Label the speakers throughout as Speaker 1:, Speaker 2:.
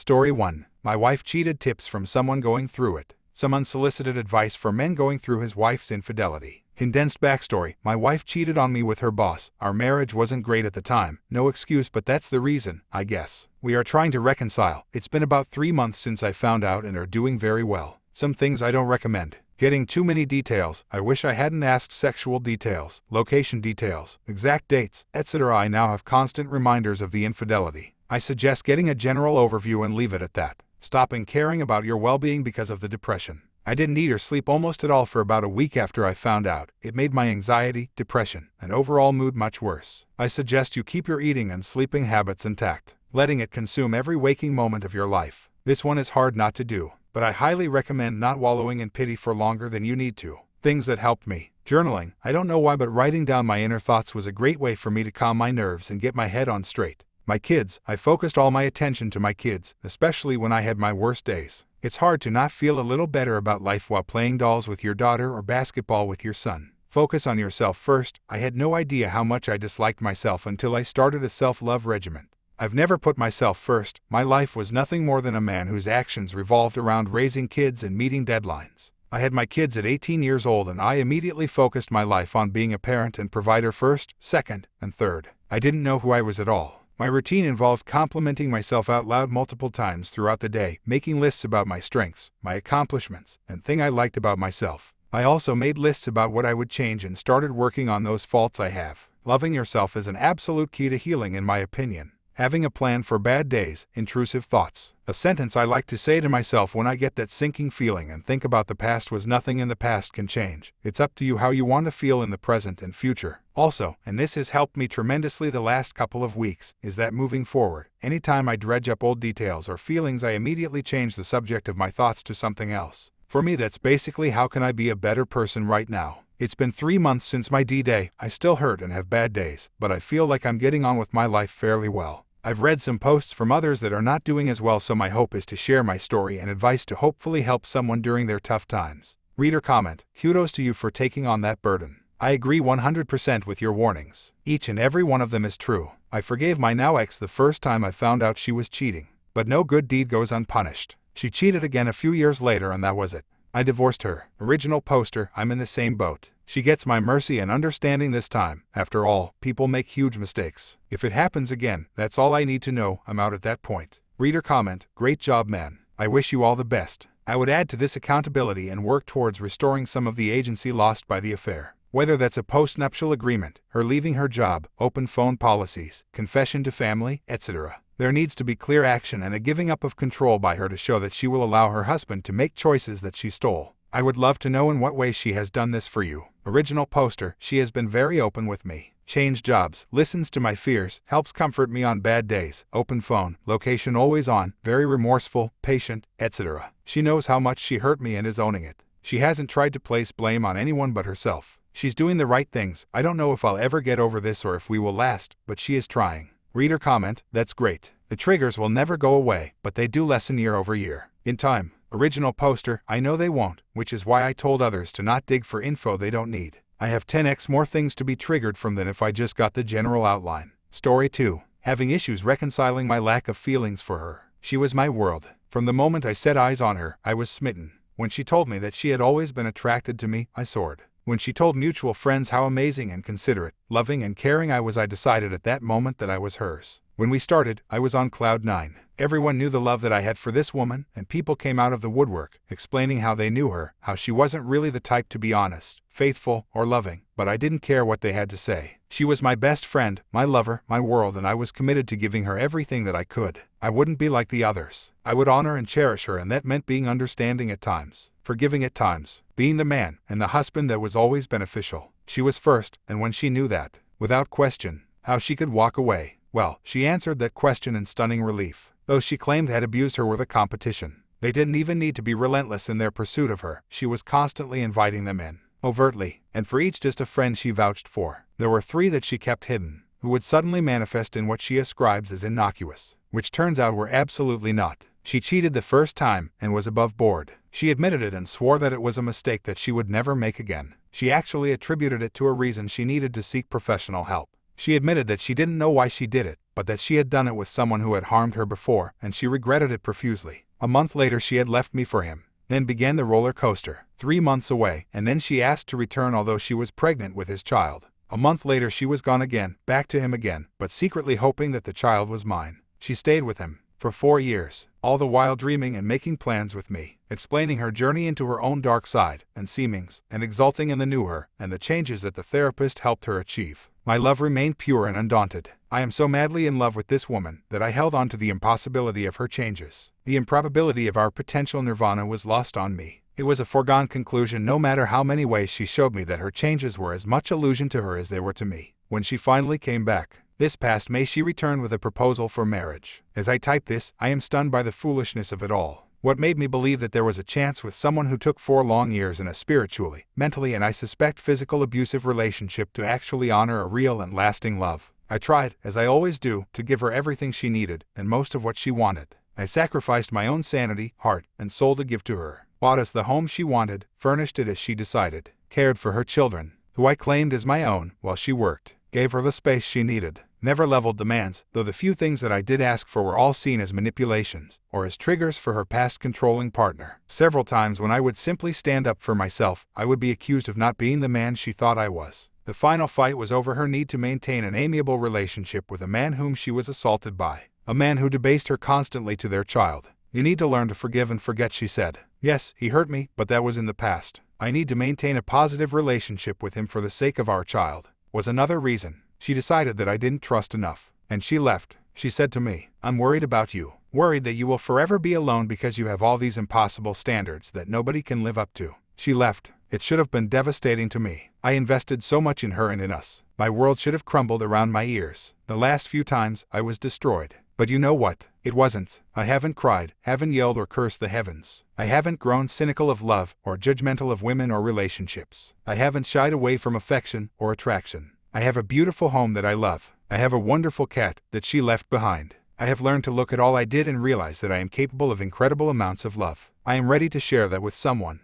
Speaker 1: Story 1. My wife cheated. Tips from someone going through it. Some unsolicited advice for men going through his wife's infidelity. Condensed backstory. My wife cheated on me with her boss. Our marriage wasn't great at the time. No excuse, but that's the reason, I guess. We are trying to reconcile. It's been about 3 months since I found out and are doing very well. Some things I don't recommend. Getting too many details. I wish I hadn't asked sexual details, location details, exact dates, etc. I now have constant reminders of the infidelity. I suggest getting a general overview and leave it at that. Stopping caring about your well-being because of the depression. I didn't eat or sleep almost at all for about a week after I found out. It made my anxiety, depression, and overall mood much worse. I suggest you keep your eating and sleeping habits intact, letting it consume every waking moment of your life. This one is hard not to do, but I highly recommend not wallowing in pity for longer than you need to. Things that helped me. Journaling. I don't know why, but writing down my inner thoughts was a great way for me to calm my nerves and get my head on straight. My kids. I focused all my attention to my kids, especially when I had my worst days. It's hard to not feel a little better about life while playing dolls with your daughter or basketball with your son. Focus on yourself first. I had no idea how much I disliked myself until I started a self-love regimen. I've never put myself first. My life was nothing more than a man whose actions revolved around raising kids and meeting deadlines. I had my kids at 18 years old and I immediately focused my life on being a parent and provider first, second, and third. I didn't know who I was at all. My routine involved complimenting myself out loud multiple times throughout the day, making lists about my strengths, my accomplishments, and things I liked about myself. I also made lists about what I would change and started working on those faults I have. Loving yourself is an absolute key to healing, in my opinion. Having a plan for bad days, intrusive thoughts. A sentence I like to say to myself when I get that sinking feeling and think about the past was nothing in the past can change. It's up to you how you want to feel in the present and future. Also, and this has helped me tremendously the last couple of weeks, is that moving forward, anytime I dredge up old details or feelings, I immediately change the subject of my thoughts to something else. For me, that's basically how can I be a better person right now. It's been 3 months since my D-Day. I still hurt and have bad days, but I feel like I'm getting on with my life fairly well. I've read some posts from others that are not doing as well, so my hope is to share my story and advice to hopefully help someone during their tough times. Reader comment. Kudos to you for taking on that burden. I agree 100% with your warnings. Each and every one of them is true. I forgave my now ex the first time I found out she was cheating. But no good deed goes unpunished. She cheated again a few years later and that was it. I divorced her. Original poster. I'm in the same boat. She gets my mercy and understanding this time. After all, people make huge mistakes. If it happens again, that's all I need to know. I'm out at that point. Reader comment. Great job, man. I wish you all the best. I would add to this accountability and work towards restoring some of the agency lost by the affair. Whether that's a post-nuptial agreement, her leaving her job, open phone policies, confession to family, etc. There needs to be clear action and a giving up of control by her to show that she will allow her husband to make choices that she stole. I would love to know in what way she has done this for you. Original poster. She has been very open with me. Changed jobs, listens to my fears, helps comfort me on bad days, open phone, location always on, very remorseful, patient, etc. She knows how much she hurt me and is owning it. She hasn't tried to place blame on anyone but herself. She's doing the right things. I don't know if I'll ever get over this or if we will last, but she is trying. Reader comment. That's great. The triggers will never go away, but they do lessen year over year. In time. Original poster. I know they won't, which is why I told others to not dig for info they don't need. I have 10x more things to be triggered from than if I just got the general outline. Story 2. Having issues reconciling my lack of feelings for her. She was my world. From the moment I set eyes on her, I was smitten. When she told me that she had always been attracted to me, I soared. When she told mutual friends how amazing and considerate, loving and caring I was, I decided at that moment that I was hers. When we started, I was on cloud 9. Everyone knew the love that I had for this woman, and people came out of the woodwork, explaining how they knew her, how she wasn't really the type to be honest, faithful, or loving, but I didn't care what they had to say. She was my best friend, my lover, my world, and I was committed to giving her everything that I could. I wouldn't be like the others. I would honor and cherish her, and that meant being understanding at times, forgiving at times, being the man and the husband that was always beneficial. She was first, and when she knew that, without question, how she could walk away, well, she answered that question in stunning relief. Those she claimed had abused her were the competition. They didn't even need to be relentless in their pursuit of her. She was constantly inviting them in, overtly, and for each just a friend she vouched for. There were 3 that she kept hidden, who would suddenly manifest in what she ascribes as innocuous, which turns out were absolutely not. She cheated the first time and was above board. She admitted it and swore that it was a mistake that she would never make again. She actually attributed it to a reason she needed to seek professional help. She admitted that she didn't know why she did it, but that she had done it with someone who had harmed her before, and she regretted it profusely. A month later she had left me for him. Then began the roller coaster. 3 months away, and then she asked to return although she was pregnant with his child. A month later she was gone again, back to him again, but secretly hoping that the child was mine. She stayed with him for 4 years, all the while dreaming and making plans with me, explaining her journey into her own dark side and seemings, and exulting in the new her and the changes that the therapist helped her achieve. My love remained pure and undaunted. I am so madly in love with this woman that I held on to the impossibility of her changes. The improbability of our potential nirvana was lost on me. It was a foregone conclusion no matter how many ways she showed me that her changes were as much illusion to her as they were to me. When she finally came back, this past May, she returned with a proposal for marriage. As I type this, I am stunned by the foolishness of it all. What made me believe that there was a chance with someone who took 4 long years in a spiritually, mentally, and I suspect physical abusive relationship to actually honor a real and lasting love? I tried, as I always do, to give her everything she needed, and most of what she wanted. I sacrificed my own sanity, heart, and soul to give to her. Bought us the home she wanted, furnished it as she decided, cared for her children, who I claimed as my own, while she worked, gave her the space she needed, never leveled demands, though the few things that I did ask for were all seen as manipulations, or as triggers for her past controlling partner. Several times when I would simply stand up for myself, I would be accused of not being the man she thought I was. The final fight was over her need to maintain an amiable relationship with a man whom she was assaulted by, a man who debased her constantly to their child. You need to learn to forgive and forget, she said. Yes, he hurt me, but that was in the past. I need to maintain a positive relationship with him for the sake of our child. Was another reason. She decided that I didn't trust enough, and she left. She said to me, I'm worried about you, worried that you will forever be alone because you have all these impossible standards that nobody can live up to. She left. It should have been devastating to me. I invested so much in her and in us. My world should have crumbled around my ears. The last few times, I was destroyed. But you know what? It wasn't. I haven't cried, haven't yelled or cursed the heavens. I haven't grown cynical of love or judgmental of women or relationships. I haven't shied away from affection or attraction. I have a beautiful home that I love. I have a wonderful cat that she left behind. I have learned to look at all I did and realize that I am capable of incredible amounts of love. I am ready to share that with someone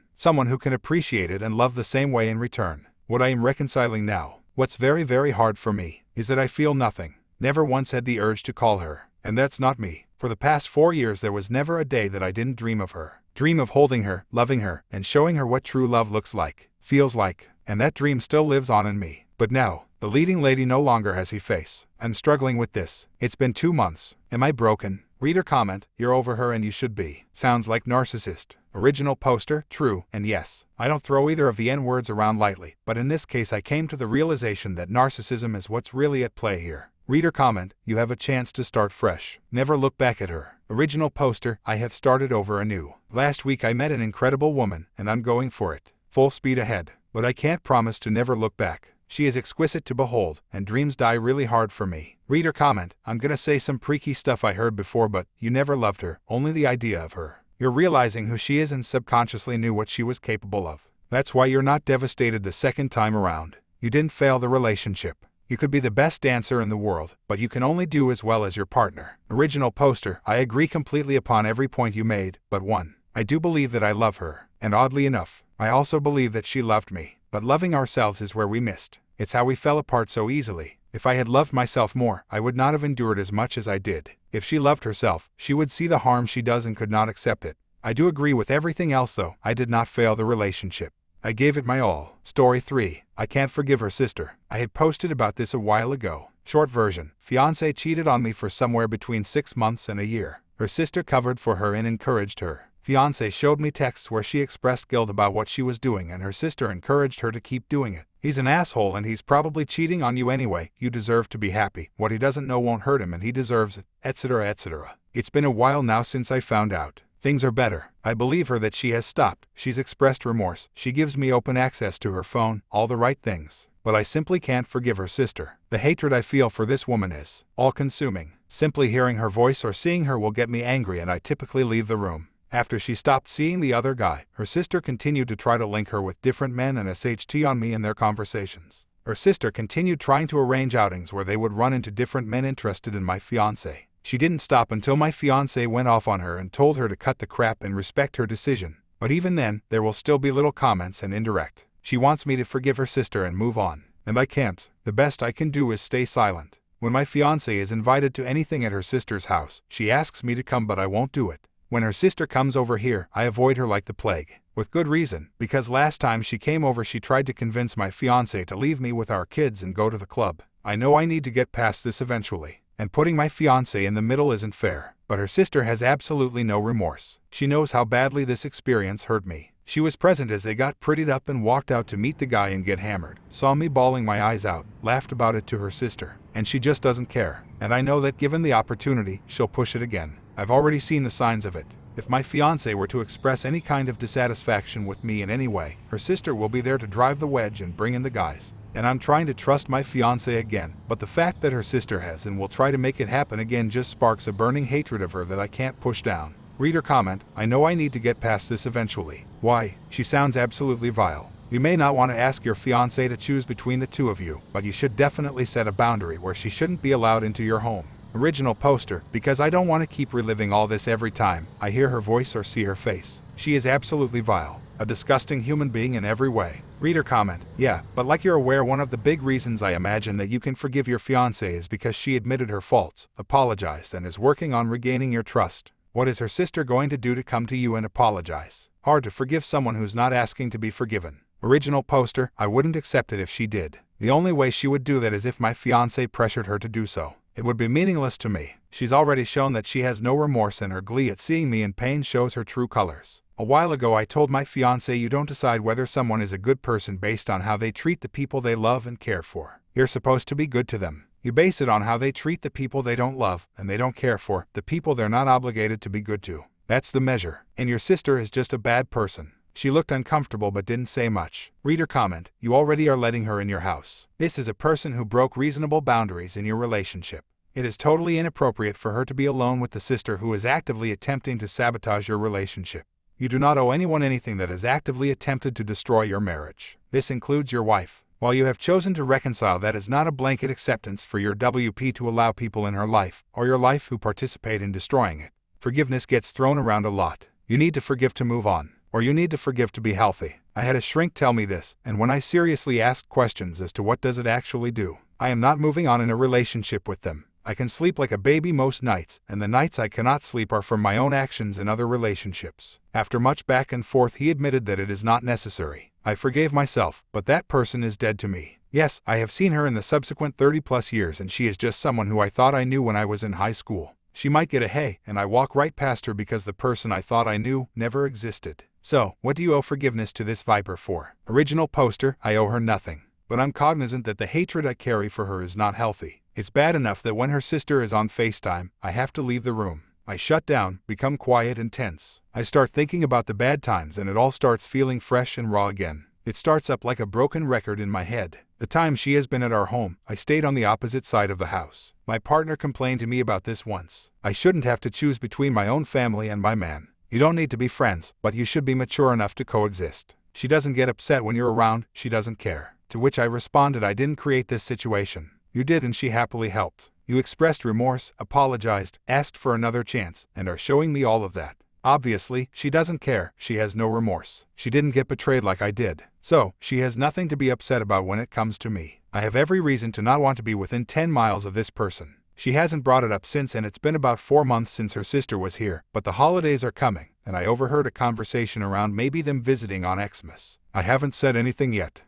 Speaker 1: who can appreciate it and love the same way in return. What I am reconciling now, what's very, very hard for me, is that I feel nothing. Never once had the urge to call her. And that's not me. For the past 4 years there was never a day that I didn't dream of her. Dream of holding her, loving her, and showing her what true love looks like, feels like. And that dream still lives on in me. But now, the leading lady no longer has a face. I'm struggling with this. It's been 2 months. Am I broken? Reader comment, you're over her and you should be. Sounds like narcissist. Original poster, true, and yes. I don't throw either of the N-words around lightly, but in this case I came to the realization that narcissism is what's really at play here. Reader comment, you have a chance to start fresh. Never look back at her. Original poster, I have started over anew. Last week I met an incredible woman, and I'm going for it. Full speed ahead. But I can't promise to never look back. She is exquisite to behold, and dreams die really hard for me. Reader comment, I'm gonna say some preaky stuff I heard before, but you never loved her, only the idea of her. You're realizing who she is and subconsciously knew what she was capable of. That's why you're not devastated the second time around. You didn't fail the relationship. You could be the best dancer in the world, but you can only do as well as your partner. Original poster, I agree completely upon every point you made, but one. I do believe that I love her, and oddly enough, I also believe that she loved me. But loving ourselves is where we missed. It's how we fell apart so easily. If I had loved myself more, I would not have endured as much as I did. If she loved herself, she would see the harm she does and could not accept it. I do agree with everything else though. I did not fail the relationship. I gave it my all. Story 3. I can't forgive her sister. I had posted about this a while ago. Short version. Fiance cheated on me for somewhere between 6 months and a year. Her sister covered for her and encouraged her. Fiance showed me texts where she expressed guilt about what she was doing and her sister encouraged her to keep doing it. He's an asshole and he's probably cheating on you anyway. You deserve to be happy. What he doesn't know won't hurt him and he deserves it, etc., etc. It's been a while now since I found out. Things are better. I believe her that she has stopped. She's expressed remorse. She gives me open access to her phone, all the right things. But I simply can't forgive her sister. The hatred I feel for this woman is all-consuming. Simply hearing her voice or seeing her will get me angry and I typically leave the room. After she stopped seeing the other guy, her sister continued to try to link her with different men and SHT on me in their conversations. Her sister continued trying to arrange outings where they would run into different men interested in my fiancé. She didn't stop until my fiancé went off on her and told her to cut the crap and respect her decision. But even then, there will still be little comments and indirect. She wants me to forgive her sister and move on. and I can't. The best I can do is stay silent. When my fiancé is invited to anything at her sister's house, she asks me to come but I won't do it. When her sister comes over here, I avoid her like the plague. With good reason, because last time she came over she tried to convince my fiancé to leave me with our kids and go to the club. I know I need to get past this eventually, and putting my fiancé in the middle isn't fair. But her sister has absolutely no remorse. She knows how badly this experience hurt me. She was present as they got prettied up and walked out to meet the guy and get hammered, saw me bawling my eyes out, laughed about it to her sister, and she just doesn't care. And I know that given the opportunity, she'll push it again. I've already seen the signs of it. If my fiancé were to express any kind of dissatisfaction with me in any way, her sister will be there to drive the wedge and bring in the guys. And I'm trying to trust my fiancé again, but the fact that her sister has and will try to make it happen again just sparks a burning hatred of her that I can't push down. Reader comment, I know I need to get past this eventually. Why? She sounds absolutely vile. You may not want to ask your fiancé to choose between the two of you, but you should definitely set a boundary where she shouldn't be allowed into your home. Original poster, because I don't want to keep reliving all this every time I hear her voice or see her face. She is absolutely vile. A disgusting human being in every way. Reader comment, yeah, but like you're aware, one of the big reasons I imagine that you can forgive your fiancé is because she admitted her faults, apologized, and is working on regaining your trust. What is her sister going to do to come to you and apologize? Hard to forgive someone who's not asking to be forgiven. Original poster, I wouldn't accept it if she did. The only way she would do that is if my fiancé pressured her to do so. It would be meaningless to me. She's already shown that she has no remorse, and her glee at seeing me in pain shows her true colors. A while ago I told my fiancé you don't decide whether someone is a good person based on how they treat the people they love and care for. You're supposed to be good to them. You base it on how they treat the people they don't love and they don't care for, the people they're not obligated to be good to. That's the measure. And your sister is just a bad person. She looked uncomfortable but didn't say much. Reader comment, you already are letting her in your house. This is a person who broke reasonable boundaries in your relationship. It is totally inappropriate for her to be alone with the sister who is actively attempting to sabotage your relationship. You do not owe anyone anything that has actively attempted to destroy your marriage. This includes your wife. While you have chosen to reconcile, that is not a blanket acceptance for your WP to allow people in her life, or your life, who participate in destroying it. Forgiveness gets thrown around a lot. You need to forgive to move on, or you need to forgive to be healthy. I had a shrink tell me this, and when I seriously asked questions as to what does it actually do, I am not moving on in a relationship with them. I can sleep like a baby most nights, and the nights I cannot sleep are from my own actions in other relationships. After much back and forth, he admitted that it is not necessary. I forgave myself, but that person is dead to me. Yes, I have seen her in the subsequent 30+ years, and she is just someone who I thought I knew when I was in high school. She might get a hey, and I walk right past her because the person I thought I knew never existed. So, what do you owe forgiveness to this viper for? Original poster, I owe her nothing. But I'm cognizant that the hatred I carry for her is not healthy. It's bad enough that when her sister is on FaceTime, I have to leave the room. I shut down, become quiet and tense. I start thinking about the bad times, and it all starts feeling fresh and raw again. It starts up like a broken record in my head. The time she has been at our home, I stayed on the opposite side of the house. My partner complained to me about this once. I shouldn't have to choose between my own family and my man. You don't need to be friends, but you should be mature enough to coexist. She doesn't get upset when you're around, she doesn't care. To which I responded, I didn't create this situation. You did, and she happily helped. You expressed remorse, apologized, asked for another chance, and are showing me all of that. Obviously, she doesn't care. She has no remorse. She didn't get betrayed like I did. So, she has nothing to be upset about when it comes to me. I have every reason to not want to be within 10 miles of this person. She hasn't brought it up since, and it's been about 4 months since her sister was here, but the holidays are coming, and I overheard a conversation around maybe them visiting on Xmas. I haven't said anything yet.